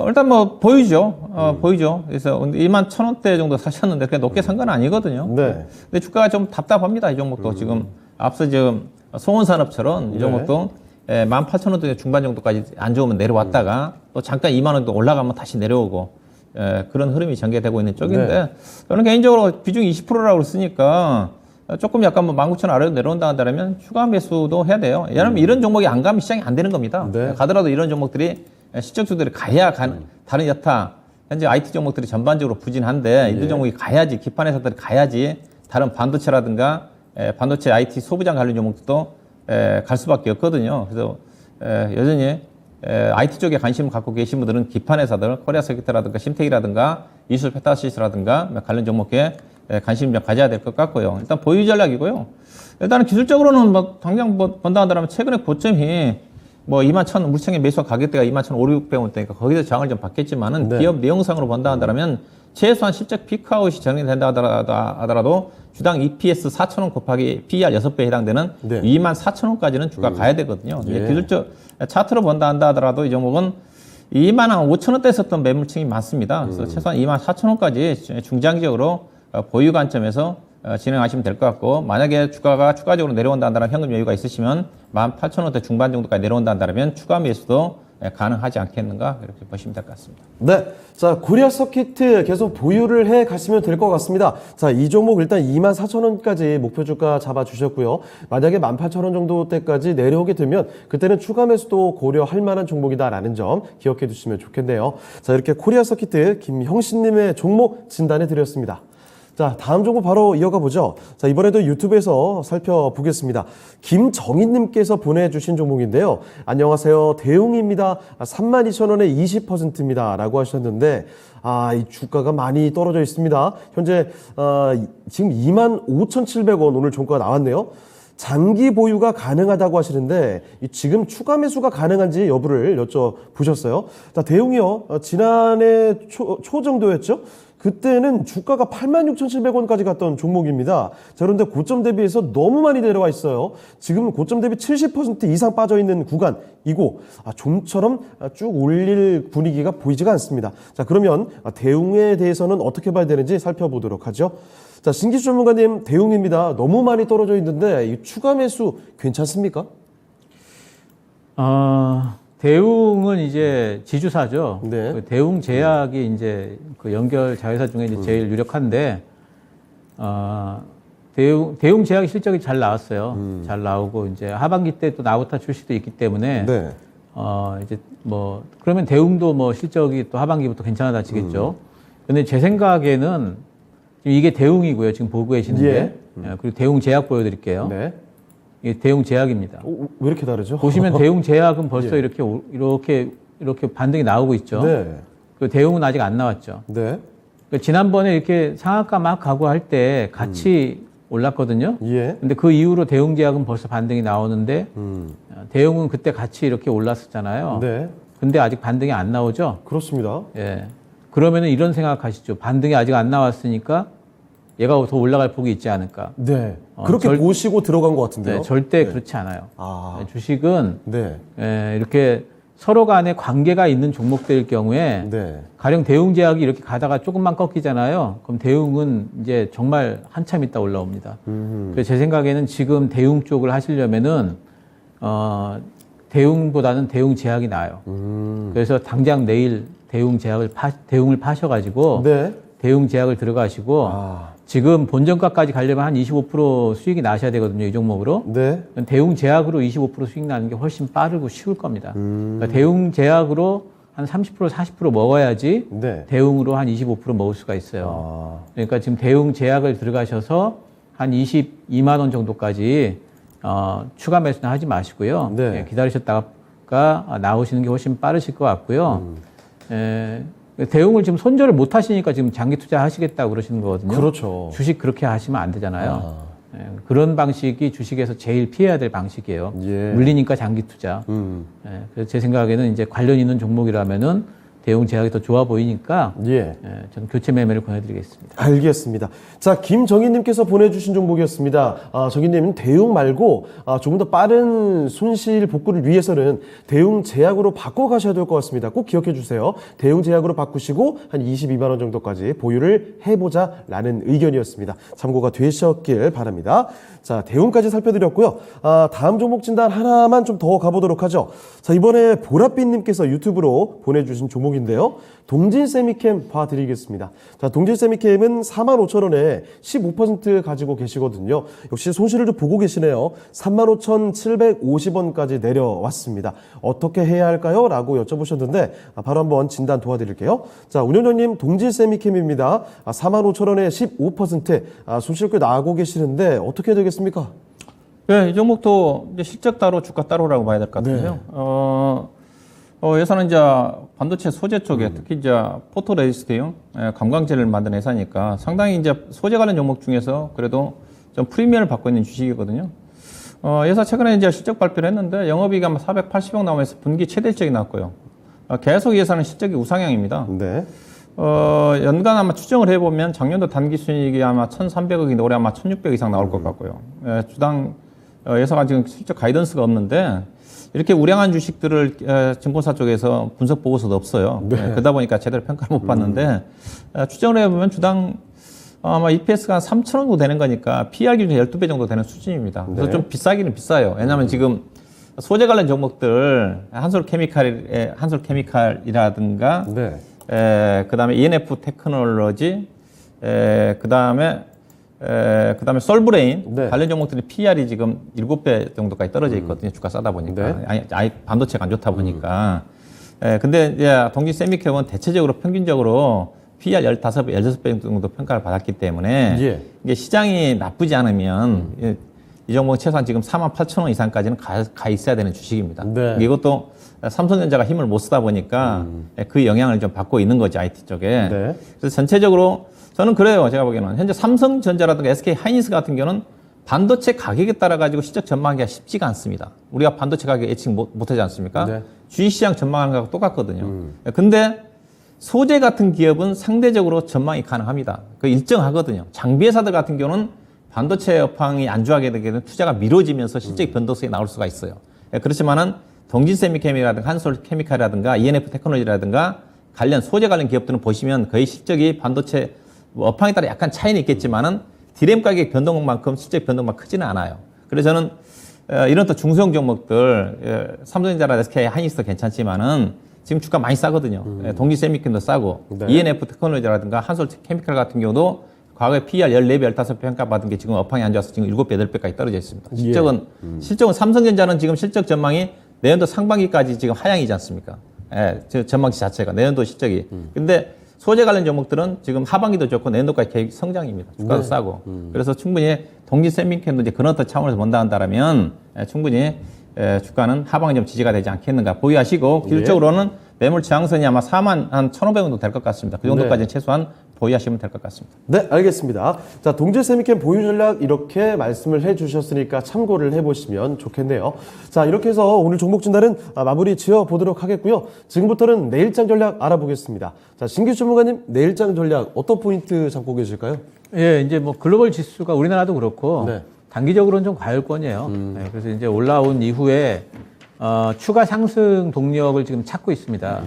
일단 뭐 보이죠. 보이죠. 그래서 21,000원대 정도 사셨는데 그게 높게 산 건 아니거든요.
네.
근데 주가가 좀 답답합니다. 이 종목도 지금 앞서 지금 송원산업처럼 이 종목도 18,000원대 중반 정도까지 안 좋으면 내려왔다가 또 잠깐 2만 원도 올라가면 다시 내려오고 그런 흐름이 전개되고 있는 쪽인데,
네.
저는 개인적으로 비중 20%라고 쓰니까 조금 약간 뭐 19,000원 아래로 내려온다 한다면 추가 매수도 해야 돼요. 왜냐하면 이런 종목이 안 가면 시장이 안 되는 겁니다.
네.
가더라도 이런 종목들이 실적주들이 가야 다른 여타 현재 IT 종목들이 전반적으로 부진한데 이들 종목이 가야지, 기판 회사들이 가야지 다른 반도체라든가 반도체 IT 소부장 관련 종목도 갈 수밖에 없거든요. 그래서 여전히 IT 쪽에 관심을 갖고 계신 분들은 기판 회사들, 코리아 서킷이라든가 심텍이라든가 이수페타시스라든가 관련 종목에 관심 좀 가져야 될 것 같고요. 일단 보유 전략이고요. 일단은 기술적으로는 뭐 당장 뭐 본다 한다면 최근에 고점이 뭐 21,000 물창의 매수 가격대가 21,500원대니까 거기서 저항을 좀 받겠지만은
네.
기업 내용상으로 본다 한다면 최소한 실적 피크아웃이 정리된다 하더라도 주당 EPS 4,000원 곱하기 PER 6배에 해당되는
네.
24,000원까지는 주가 가야 되거든요.
예.
기술적 차트로 본다 하더라도 이 종목은 25,000원대 썼던 매물층이 많습니다. 그래서 최소한 24,000원까지 중장기적으로 보유 관점에서 진행하시면 될 것 같고, 만약에 주가가 추가적으로 내려온다 한다면 현금 여유가 있으시면 18,000원대 중반 정도까지 내려온다 한다면 추가 매수도 가능하지 않겠는가, 이렇게 보시면 될 것 같습니다.
네. 자, 코리아 서킷 계속 보유를 해 가시면 될 것 같습니다. 자, 이 종목 일단 24,000원까지 목표 주가 잡아주셨고요. 만약에 18,000원 정도 때까지 내려오게 되면 그때는 추가 매수도 고려할 만한 종목이다라는 점 기억해 두시면 좋겠네요. 자, 이렇게 코리아 서킷 김형신님의 종목 진단해 드렸습니다. 자, 다음 종목 바로 이어가 보죠. 자, 이번에도 유튜브에서 살펴보겠습니다. 김정희님께서 보내주신 종목인데요. 안녕하세요. 대웅입니다. 32,000원에 20%입니다. 라고 하셨는데, 이 주가가 많이 떨어져 있습니다. 현재, 지금 25,700원 오늘 종가가 나왔네요. 장기 보유가 가능하다고 하시는데 지금 추가 매수가 가능한지 여부를 여쭤보셨어요. 자, 대웅이요. 지난해 초 정도였죠. 그때는 주가가 86,700원까지 갔던 종목입니다. 자, 그런데 고점 대비해서 너무 많이 내려와 있어요. 지금 고점 대비 70% 이상 빠져 있는 구간, 이고 좀처럼 쭉 올릴 분위기가 보이지가 않습니다. 자, 그러면 대웅에 대해서는 어떻게 봐야 되는지 살펴보도록 하죠. 자, 신기수 전문가님, 대웅입니다. 너무 많이 떨어져 있는데 이 추가 매수 괜찮습니까?
대웅은 이제 지주사죠.
네.
그 대웅제약이 이제 그 연결 자회사 중에 이제 제일 유력한데, 대웅제약이 실적이 잘 나왔어요. 잘 나오고 이제 하반기 때 또 나부터 출시도 있기 때문에,
네.
이제 뭐 그러면 대웅도 뭐 실적이 또 하반기부터 괜찮아지겠죠. 근데 제 생각에는 지금 이게 대웅이고요. 지금 보고 계시는데, 그리고 대웅제약 보여드릴게요.
네.
이게 대웅제약입니다.
왜 이렇게 다르죠?
보시면 대웅제약은 벌써 이렇게 반등이 나오고 있죠.
네.
그 대웅은 아직 안 나왔죠.
네.
지난번에 이렇게 상한가 막 가고 할 때 같이 올랐거든요.
예.
근데 그 이후로 대웅제약은 벌써 반등이 나오는데 대웅은 그때 같이 이렇게 올랐었잖아요.
네.
근데 아직 반등이 안 나오죠.
그렇습니다.
예. 그러면은 이런 생각하시죠. 반등이 아직 안 나왔으니까 얘가 더 올라갈 폭이 있지 않을까.
네. 그렇게 보시고 들어간 것 같은데요.
네, 절대 그렇지 않아요.
아.
주식은
네.
이렇게 서로 간에 관계가 있는 종목들일 경우에
네.
가령 대웅제약이 이렇게 가다가 조금만 꺾이잖아요. 그럼 대웅은 이제 정말 한참 있다 올라옵니다. 그래서 제 생각에는 지금 대웅 쪽을 하시려면은 대웅보다는 대웅제약이 나아요. 그래서 당장 내일 대웅을 파셔가지고
네.
대웅제약을 들어가시고 지금 본전가까지 가려면 한 25% 수익이 나셔야 되거든요. 이 종목으로.
네.
대웅제약으로 25% 수익 나는 게 훨씬 빠르고 쉬울 겁니다. 그러니까 대웅제약으로 한 30% 40% 먹어야지
네.
대웅으로 한 25% 먹을 수가 있어요. 그러니까 지금 대웅제약을 들어가셔서 한 22만 원 정도까지 추가 매수는 하지 마시고요.
네.
예, 기다리셨다가 나오시는 게 훨씬 빠르실 것 같고요. 대웅을 지금 손절을 못 하시니까 지금 장기 투자 하시겠다고 그러시는 거거든요.
그렇죠.
주식 그렇게 하시면 안 되잖아요. 예, 그런 방식이 주식에서 제일 피해야 될 방식이에요.
예.
물리니까 장기 투자. 예, 그래서 제 생각에는 이제 관련 있는 종목이라면은 대웅 제약이 더 좋아 보이니까
예.
저는 교체 매매를 권해드리겠습니다.
알겠습니다. 자, 김정희님께서 보내주신 종목이었습니다. 정희님, 대웅 말고 조금 더 빠른 손실 복구를 위해서는 대웅 제약으로 바꿔가셔야 될 것 같습니다. 꼭 기억해 주세요. 대웅 제약으로 바꾸시고 한 22만 원 정도까지 보유를 해보자라는 의견이었습니다. 참고가 되셨길 바랍니다. 자, 대웅까지 살펴드렸고요. 다음 종목 진단 하나만 좀 더 가보도록 하죠. 자, 이번에 보랏빛님께서 유튜브로 보내주신 종목인데요. 동진세미캠 봐드리겠습니다. 자, 동진세미캠은 45,000원에 15% 가지고 계시거든요. 역시 손실을 좀 보고 계시네요. 35,750원까지 내려왔습니다. 어떻게 해야 할까요? 라고 여쭤보셨는데 바로 한번 진단 도와드릴게요. 자, 운영자님 동진세미캠입니다. 45,000원에 15% 손실 꽤 나고 계시는데 어떻게 해야 되겠습니까?
네, 이 종목도 이제 실적 따로 주가 따로라고 봐야 될 것 같은데요. 회사는 이제 반도체 소재 쪽에 특히 이제 포토레지스트용 감광재를 만드는 회사니까 상당히 이제 소재 관련 종목 중에서 그래도 좀 프리미엄을 받고 있는 주식이거든요. 회사 최근에 이제 실적 발표를 했는데 영업이익이 아마 480억 나오면서 분기 최대 실적이 나왔고요. 계속 이 회사는 실적이 우상향입니다.
네.
연간 아마 추정을 해보면 작년도 단기 순이익이 아마 1,300억인데 올해 아마 1,600억 이상 나올 것 같고요. 주당 회사가 지금 실적 가이던스가 없는데 이렇게 우량한 주식들을 증권사 쪽에서 분석 보고서도 없어요.
네.
그러다 보니까 제대로 평가를 못 받는데 추정을 해보면 주당 아마 EPS가 한 3,000원 정도 되는 거니까 PR 기준 12배 정도 되는 수준입니다. 그래서
네.
좀 비싸기는 비싸요. 왜냐하면 지금 소재 관련 종목들 한솔케미칼이라든가
네.
그다음에 ENF 테크놀로지 그다음에 솔브레인
네.
관련 종목들이 PR이 지금 7배 정도까지 떨어져 있거든요. 주가 싸다 보니까.
네.
아예 반도체가 안 좋다 보니까. 근데 이제 동진 세미캠은 대체적으로 평균적으로 PR 15배, 16배 정도 평가를 받았기 때문에
예.
이게 시장이 나쁘지 않으면 이 종목은 최소한 지금 48,000원 이상까지는 가 있어야 되는 주식입니다.
네.
이것도 삼성전자가 힘을 못 쓰다 보니까 그 영향을 좀 받고 있는 거죠, IT 쪽에.
네.
그래서 전체적으로 저는 그래요. 제가 보기에는 현재 삼성전자라든가 SK 하이닉스 같은 경우는 반도체 가격에 따라 가지고 실적 전망하기가 쉽지가 않습니다. 우리가 반도체 가격 예측 못하지 않습니까?
네.
주식시장 전망하는 거하고 똑같거든요. 근데 소재 같은 기업은 상대적으로 전망이 가능합니다. 그 일정하거든요. 장비 회사들 같은 경우는 반도체 업황이 안 좋아하게 되면 투자가 미뤄지면서 실적 변동성이 나올 수가 있어요. 그렇지만은 동진세미캠이라든가 한솔케미칼이라든가 ENF 테크놀로지라든가 관련 소재 관련 기업들은 보시면 거의 실적이 반도체 업황에 따라 약간 차이는 있겠지만은 디램 가격 변동만큼 실적 변동만 크지는 않아요. 그래서 저는 이런 또 중소형 종목들 삼성전자나 SK 하이닉스도 괜찮지만은 지금 주가 많이 싸거든요. 동진세미캠도 싸고
네.
ENF 테크놀로지라든가 한솔케미칼 같은 경우도 과거에 PR 14배, 15배 평가받은 게 지금 업황이 안 좋아서 지금 7배, 8배까지 떨어져 있습니다. 실적은 삼성전자는 지금 실적 전망이 내년도 상반기까지 지금 하향이지 않습니까? 전망치 자체가 내년도 실적이. 근데 소재 관련 종목들은 지금 하반기도 좋고 내년도까지 계획 성장입니다. 주가도 싸고. 그래서 충분히 동진세미캠도 이제 그런 어떤 차원에서 본다면 충분히 주가는 하방이 좀 지지가 되지 않겠는가 보유하시고 기술적으로는 매물 저항선이 아마 41,500원 정도 될 것 같습니다. 그 정도까지는 최소한 보유하시면 될 것 같습니다.
네, 알겠습니다. 자, 동질 세미캠 보유 전략 이렇게 말씀을 해주셨으니까 참고를 해보시면 좋겠네요. 자, 이렇게 해서 오늘 종목 진단은 마무리 지어보도록 하겠고요. 지금부터는 내일장 전략 알아보겠습니다. 자, 신규 전문가님, 내일장 전략 어떤 포인트 잡고 계실까요?
예, 이제 뭐 글로벌 지수가 우리나라도 그렇고
네.
단기적으로는 좀 과열권이에요. 네, 그래서 이제 올라온 이후에 추가 상승 동력을 지금 찾고 있습니다.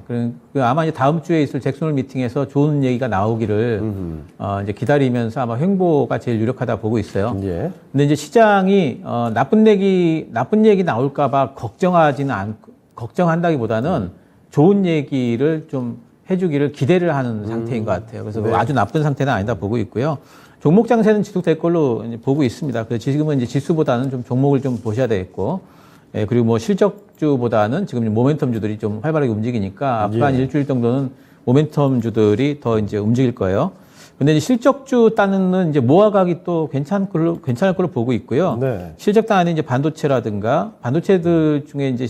네.
아마 이제 다음 주에 있을 잭슨홀 미팅에서 좋은 얘기가 나오기를 이제 기다리면서 아마 횡보가 제일 유력하다 보고 있어요.
예.
근데 이제 시장이 나쁜 얘기 나올까봐 걱정한다기보다는 좋은 얘기를 좀 해주기를 기대를 하는 상태인 것 같아요. 그래서
네.
아주 나쁜 상태는 아니다 보고 있고요. 종목 장세는 지속될 걸로 이제 보고 있습니다. 그래서 지금은 이제 지수보다는 좀 종목을 좀 보셔야 되겠고, 예, 그리고 뭐 실적주보다는 지금 모멘텀주들이 좀 활발하게 움직이니까 앞으로 한 일주일 정도는 모멘텀주들이 더 이제 움직일 거예요. 근데 이제 실적주 따는 이제 모아가기 또 괜찮을 걸로 보고 있고요.
네.
실적 단에 이제 반도체라든가 반도체들 중에 이제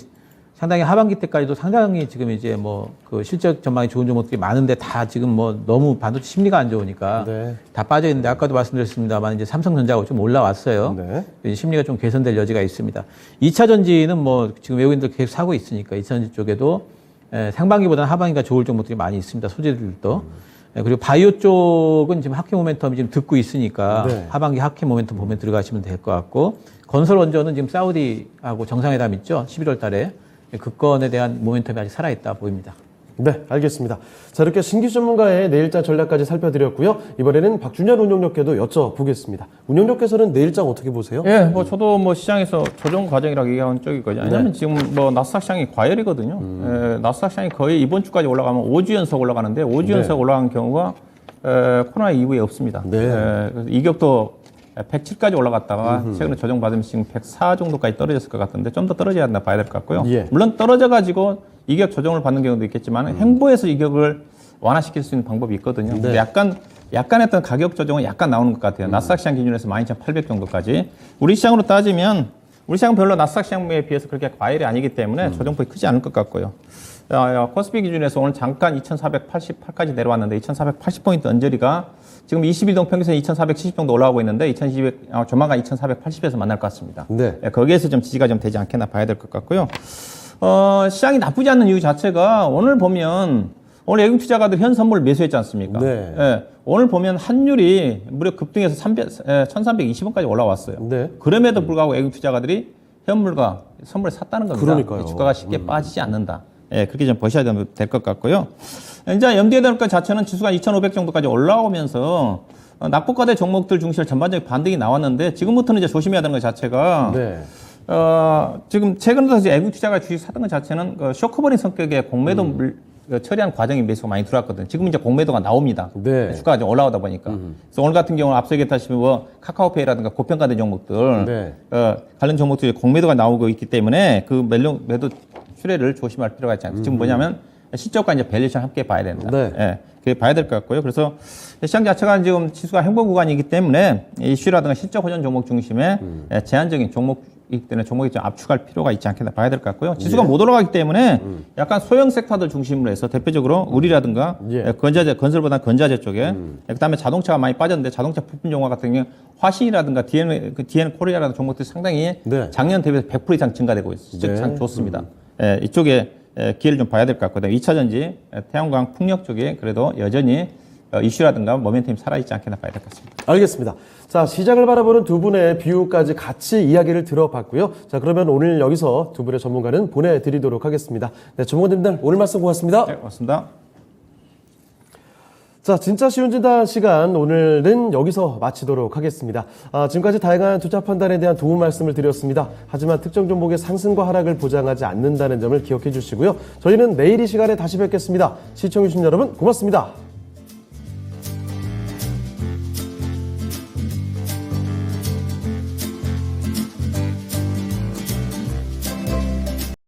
상당히 하반기 때까지도 상당히 지금 이제 뭐 그 실적 전망이 좋은 종목들이 많은데 다 지금 뭐 너무 반도체 심리가 안 좋으니까
네.
다 빠져 있는데 아까도 말씀드렸습니다만 이제 삼성전자가 좀 올라왔어요.
네.
이제 심리가 좀 개선될 여지가 있습니다. 2차 전지는 뭐 지금 외국인들 계속 사고 있으니까 2차 전지 쪽에도 상반기보다는 하반기가 좋을 종목들이 많이 있습니다. 소재들도. 그리고 바이오 쪽은 지금 하회 모멘텀이 지금 듣고 있으니까
네.
하반기 하회 모멘텀 보면 들어가시면 될 것 같고, 건설 원전은 지금 사우디하고 정상회담 있죠. 11월 달에. 그 건에 대한 모멘텀이 아직 살아있다 보입니다.
네, 알겠습니다. 자, 이렇게 신규 전문가의 내일장 전략까지 살펴드렸고요. 이번에는 박준현 운영력께도 여쭤보겠습니다. 운영력께서는 내일장 어떻게 보세요?
예, 뭐 저도 뭐 시장에서 조정 과정이라고 얘기하는 쪽이거든요. 왜냐하면 지금 뭐 나스닥 시장이 과열이거든요. 예, 나스닥 시장이 거의 이번 주까지 올라가면 5주 연속 올라가는데 5주 연속 올라간 경우가 코로나 이후에 없습니다.
네.
그래서 이격도 107까지 올라갔다가 최근에 조정받으면서 지금 104 정도까지 떨어졌을 것 같은데 좀 더 떨어져야 한다 봐야 될 것 같고요.
예.
물론 떨어져가지고 이격 조정을 받는 경우도 있겠지만 횡보해서 이격을 완화시킬 수 있는 방법이 있거든요.
네.
근데 약간 했던 가격 조정은 약간 나오는 것 같아요. 나스닥 시장 기준에서 12,800 정도까지. 우리 시장으로 따지면 우리 시장은 별로 나스닥 시장에 비해서 그렇게 과열이 아니기 때문에 조정폭이 크지 않을 것 같고요. 코스피 기준에서 오늘 잠깐 2,488까지 내려왔는데 2,480포인트 언저리가 지금 20일동 평균선 2,470 정도 올라오고 있는데 조만간 2,480에서 만날 것 같습니다.
네.
거기에서 좀 지지가 좀 되지 않겠나 봐야 될 것 같고요. 시장이 나쁘지 않는 이유 자체가 오늘 보면 오늘 외국 투자가들 현 선물 매수했지 않습니까?
네.
예, 오늘 보면 환율이 무려 급등해서 1,320원까지 올라왔어요.
네.
그럼에도 불구하고 외국 투자가들이 현물과 선물을 샀다는 겁니다.
그러니까요.
주가가 쉽게 빠지지 않는다. 예, 그렇게 좀 보셔야 될 것 같고요. 이제 염두에 둘 것 자체는 지수가 2,500 정도까지 올라오면서 낙폭과대 종목들 중심으로 전반적인 반등이 나왔는데 지금부터는 이제 조심해야 되는 것 자체가
네.
지금 최근 들어서 외국 투자가 주식 사던 것 자체는 그 쇼크버린 성격의 공매도 처리한 과정이 매수가 많이 들어왔거든요. 지금 이제 공매도가 나옵니다.
네.
주가가 좀 올라오다 보니까. 그래서 오늘 같은 경우는 앞서 얘기했다시피 뭐 카카오페이라든가 고평가된 종목들,
네.
관련 종목들이 공매도가 나오고 있기 때문에 그 매도 출회를 조심할 필요가 있지 않습니까? 지금 뭐냐면 시적과 이제 밸류에이션 함께 봐야 된다.
네.
예, 그게 봐야 될 것 같고요. 그래서 시장 자체가 지금 지수가 행보 구간이기 때문에 이슈라든가 실적 호전 종목 중심의 제한적인 종목이기 때문에 종목이 좀 압축할 필요가 있지 않겠나 봐야 될 것 같고요. 지수가 못 올라가기 때문에 약간 소형 섹터들 중심으로 해서 대표적으로 우리라든가
예.
건자재, 건설보다는 건자재 쪽에 그다음에 자동차가 많이 빠졌는데 자동차 부품 종목 같은 경우 화신이라든가 DN 코리아라는 종목들이 상당히
네.
작년 대비해서 100% 이상 증가되고 있어요. 즉, 참 좋습니다. 예, 이쪽에 기회를 좀 봐야 될 것 같거든요. 2차 전지, 태양광, 풍력 쪽에 그래도 여전히 이슈라든가 모멘텀이 살아있지 않겠나 봐야 될 것 같습니다.
알겠습니다. 자, 시장을 바라보는 두 분의 비유까지 같이 이야기를 들어봤고요. 자, 그러면 오늘 여기서 두 분의 전문가는 보내드리도록 하겠습니다. 네, 전문가님들 오늘 말씀 고맙습니다.
네, 고맙습니다.
자, 진짜 쉬운 진단 시간 오늘은 여기서 마치도록 하겠습니다. 지금까지 다양한 투자 판단에 대한 도움 말씀을 드렸습니다. 하지만 특정 종목의 상승과 하락을 보장하지 않는다는 점을 기억해 주시고요. 저희는 내일 이 시간에 다시 뵙겠습니다. 시청해 주신 여러분 고맙습니다.